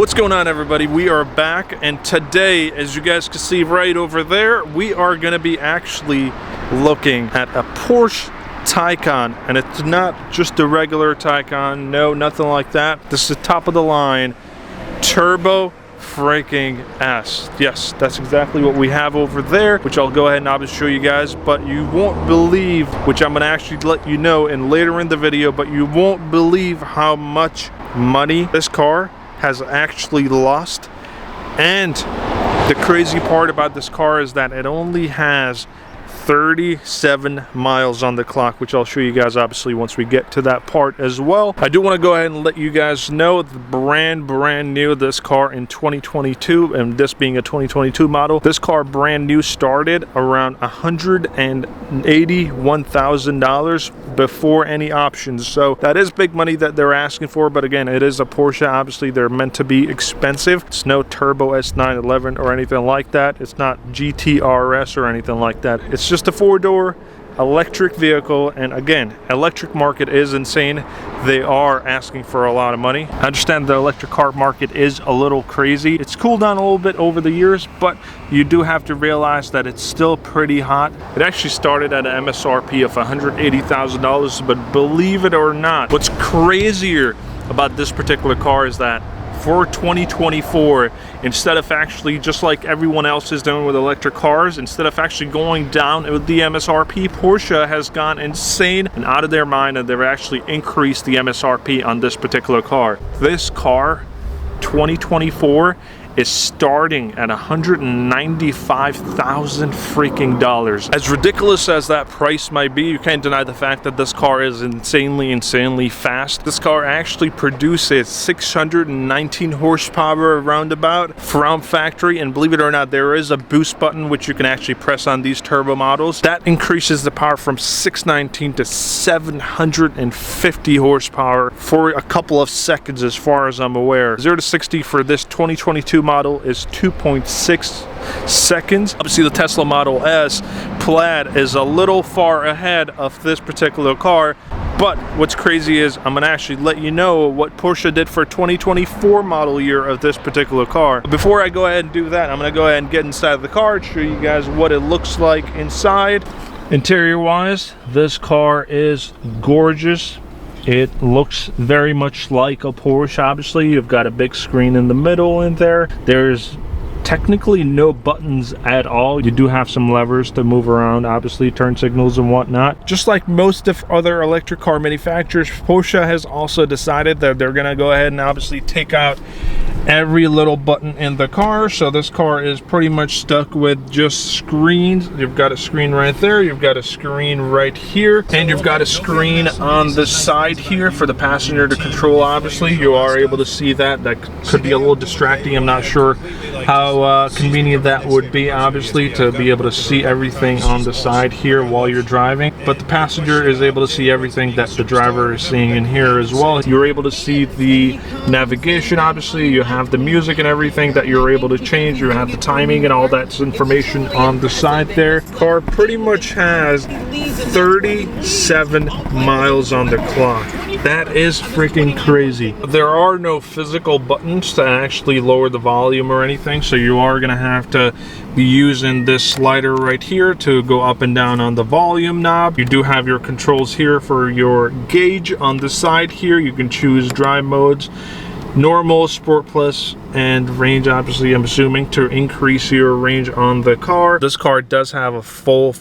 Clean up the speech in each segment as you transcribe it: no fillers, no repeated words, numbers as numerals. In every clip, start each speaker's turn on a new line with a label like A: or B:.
A: What's going on, everybody? We are back, and today, as you guys can see right over there, we are going to be actually looking at a Porsche Taycan, and it's not just a regular Taycan, no, nothing like that. This is the top of the line Turbo freaking S. Yes, that's exactly what we have over there, which I'll go ahead and obviously show you guys, but you won't believe, which I'm going to actually let you know in later in the video, but you won't believe how much money this car has actually lost. And the crazy part about this car is that it only has 37 miles on the clock, which I'll show you guys obviously once we get to that part as well. I do want to go ahead and let you guys know the brand new this car in 2022, and this being a 2022 model, this car brand new started around $181,000 before any options. So that is big money that they're asking for, but again, it is a Porsche. Obviously they're meant to be expensive. It's no Turbo S911 or anything like that. It's not GTRS or anything like that. It's just a four-door electric vehicle, and again, electric market is insane. They are asking for a lot of money. I understand the electric car market is a little crazy. It's cooled down a little bit over the years, but you do have to realize that it's still pretty hot. It actually started at an MSRP of $180,000, but believe it or not, what's crazier about this particular car is that for 2024, instead of actually, just like everyone else is doing with electric cars, instead of actually going down with the MSRP, Porsche has gone insane and out of their mind, and they've actually increased the MSRP on this particular car. This car, 2024, is starting at $195,000 freaking dollars. As ridiculous as that price might be, you can't deny the fact that this car is insanely fast. This car actually produces 619 horsepower roundabout from factory, and believe it or not, there is a boost button which you can actually press on these turbo models. That increases the power from 619 to 750 horsepower for a couple of seconds, as far as I'm aware. 0 to 60 for this 2022 model is 2.6 seconds. Obviously the Tesla Model S Plaid is a little far ahead of this particular car, but what's crazy is I'm gonna actually let you know what Porsche did for 2024 model year of this particular car. Before I go ahead and do that, I'm gonna go ahead and get inside of the car and show you guys what it looks like inside. Interior wise, this car is gorgeous. It looks very much like a Porsche. Obviously, you've got a big screen in the middle in there. There's technically no buttons at all. You do have some levers to move around, obviously turn signals and whatnot. Just like most of other electric car manufacturers, Porsche has also decided that they're gonna go ahead and obviously take out every little button in the car. So this car is pretty much stuck with just screens. You've got a screen right there, you've got a screen right here, and you've got a screen on the side here for the passenger to control. Obviously you are able to see that. That could be a little distracting. I'm not sure how convenient that would be, obviously, to be able to see everything on the side here while you're driving, but the passenger is able to see everything that the driver is seeing in here as well. You're able to see the navigation. Obviously you have the music and everything that you're able to change. You have the timing and all that information on the side there. Car pretty much has 37 miles on the clock. That is freaking crazy. There are no physical buttons to actually lower the volume or anything, so you are gonna have to be using this slider right here to go up and down on the volume knob. You do have your controls here for your gauge on the side here. You can choose drive modes, normal, sport plus, and range, obviously I'm assuming, to increase your range on the car. This car does have a full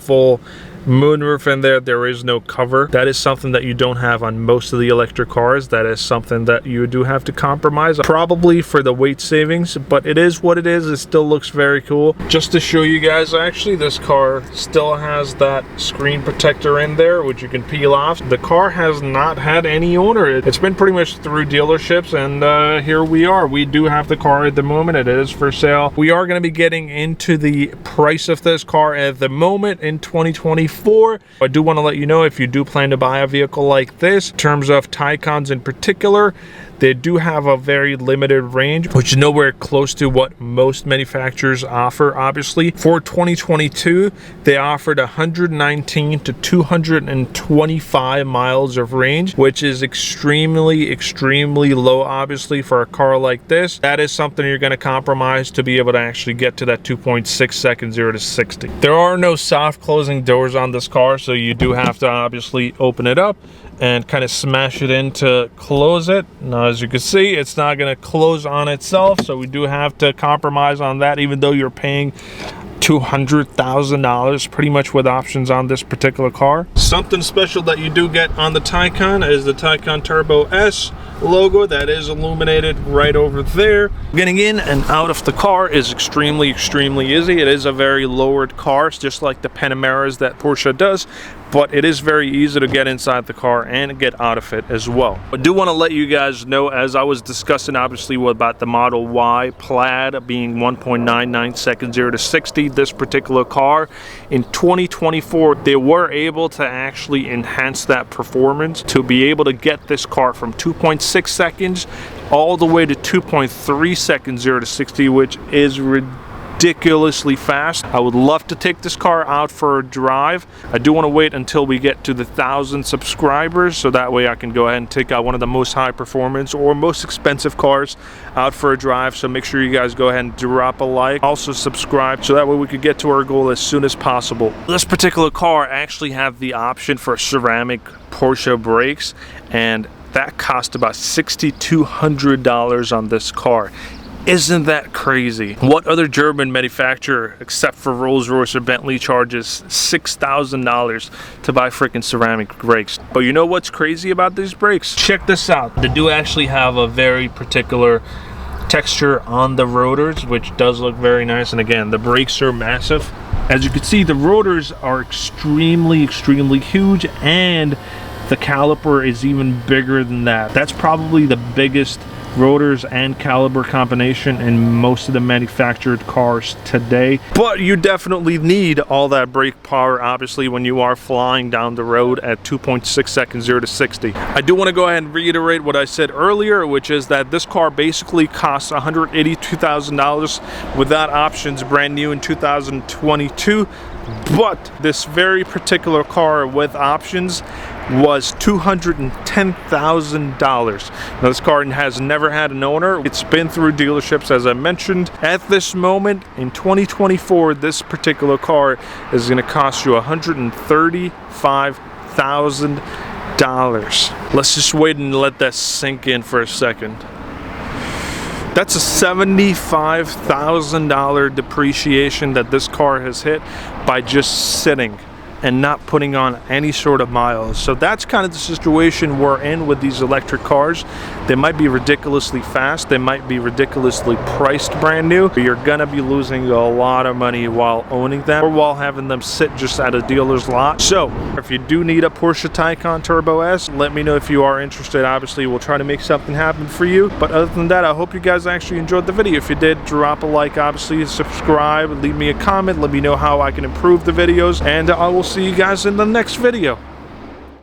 A: moonroof in there. There is no cover. That is something that you don't have on most of the electric cars. That is something that you do have to compromise, probably for the weight savings, but it is what it is. It still looks very cool. Just to show you guys, actually, this car still has that screen protector in there, which you can peel off. The car has not had any owner. It's been pretty much through dealerships, and here we are. We do have the car at the moment. It is for sale. We are going to be getting into the price of this car at the moment in 2024. I do want to let you know, if you do plan to buy a vehicle like this, in terms of Taycans in particular, They do have a very limited range, which is nowhere close to what most manufacturers offer. Obviously, for 2022, they offered 119 to 225 miles of range, which is extremely low, obviously, for a car like this. That is something you're going to compromise to be able to actually get to that 2.6 second 0 to 60. There are no soft closing doors on this car, so you do have to obviously open it up and kind of smash it in to close it. Now, as you can see, it's not going to close on itself, so we do have to compromise on that, even though you're paying $200,000 pretty much with options on this particular car. Something special that you do get on the Taycan is the Taycan Turbo S logo that is illuminated right over there. Getting in and out of the car is extremely easy. It is a very lowered car. It's just like the Panameras that Porsche does, but it is very easy to get inside the car and get out of it as well. I do want to let you guys know, as I was discussing obviously about the Model Y Plaid being 1.99 seconds 0 to 60, this particular car in 2024, they were able to actually enhance that performance to be able to get this car from 2.6 seconds all the way to 2.3 seconds 0 to 60, which is ridiculously fast. I would love to take this car out for a drive. I do want to wait until we get to the 1,000 subscribers, so that way I can go ahead and take out one of the most high performance or most expensive cars out for a drive. So make sure you guys go ahead and drop a like, also subscribe, so that way we could get to our goal as soon as possible. This particular car actually have the option for ceramic Porsche brakes, and that cost about $6,200 on this car. Isn't that crazy? What other German manufacturer, except for Rolls-Royce or Bentley, charges $6,000 to buy freaking ceramic brakes? But you know what's crazy about these brakes? Check this out. They do actually have a very particular texture on the rotors, which does look very nice. And again, the brakes are massive. As you can see, the rotors are extremely huge, and the caliper is even bigger than that. That's probably the biggest rotors and caliper combination in most of the manufactured cars today. But you definitely need all that brake power, obviously, when you are flying down the road at 2.6 seconds 0 to 60. I do want to go ahead and reiterate what I said earlier, which is that this car basically costs $182,000 without options, brand new in 2022. But this very particular car with options was $210,000. Now, this car has never had an owner. It's been through dealerships, as I mentioned. At this moment in 2024, this particular car is going to cost you $135,000. Let's just wait and let that sink in for a second. That's a $75,000 depreciation that this car has hit by just sitting and not putting on any sort of miles. So that's kind of the situation we're in with these electric cars. They might be ridiculously fast, they might be ridiculously priced brand new, but you're gonna be losing a lot of money while owning them or while having them sit just at a dealer's lot. So if you do need a Porsche Taycan Turbo S, let me know if you are interested. Obviously, we'll try to make something happen for you. But other than that, I hope you guys actually enjoyed the video. If you did, drop a like, obviously, subscribe, leave me a comment, let me know how I can improve the videos, and I will see you guys in the next video.